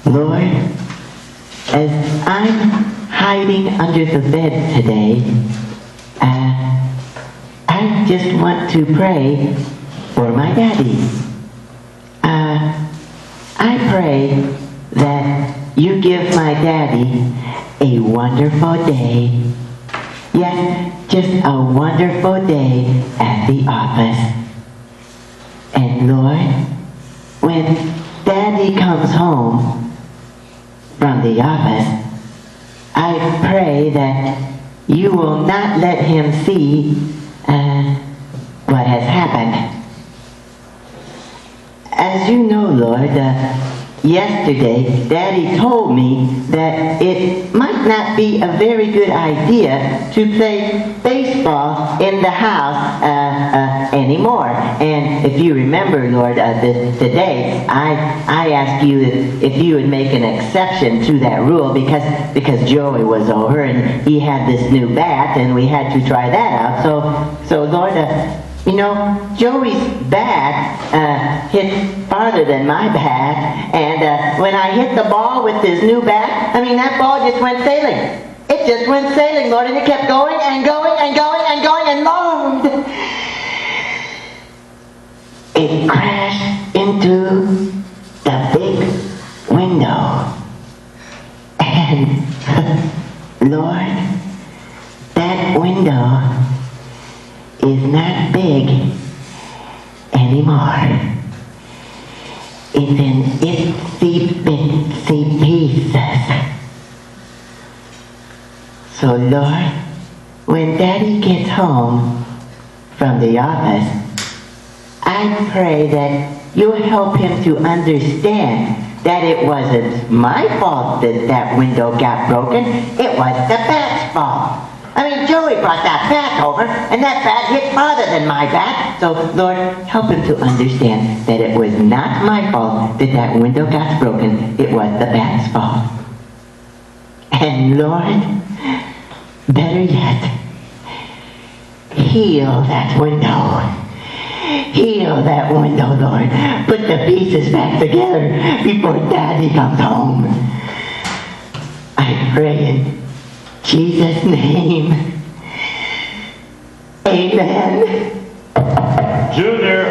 Lord, as I'm hiding under the bed today, I just want to pray for my daddy. I pray that you give my daddy a wonderful day. Yes, just a wonderful day at the office. And Lord, when Daddy comes home from the office, I pray that you will not let him see what has happened. As you know, Lord, yesterday Daddy told me that it might not be a very good idea to play baseball in the house anymore. And if you remember, Lord, today I asked you if you would make an exception to that rule because Joey was over and he had this new bat and we had to try that out. So Lord, you know, Joey's bat hit farther than my bat, and when I hit the ball with his new bat, that ball just went sailing. It just went sailing, Lord, and it kept going and going and going and going, and Lord, it crashed into the big window. And Lord, that window is not big anymore. It's in itsy-bitsy pieces. So Lord, when Daddy gets home from the office, I pray that you'll help him to understand that it wasn't my fault that window got broken. It was the bat's fault. Joey brought that bat over, and that bat hit farther than my bat. So, Lord, help him to understand that it was not my fault that window got broken. It was the bat's fault. And Lord, better yet, heal that window. Heal that window, Lord. Put the pieces back together before Daddy comes home. I pray in Jesus' name. Amen. Junior.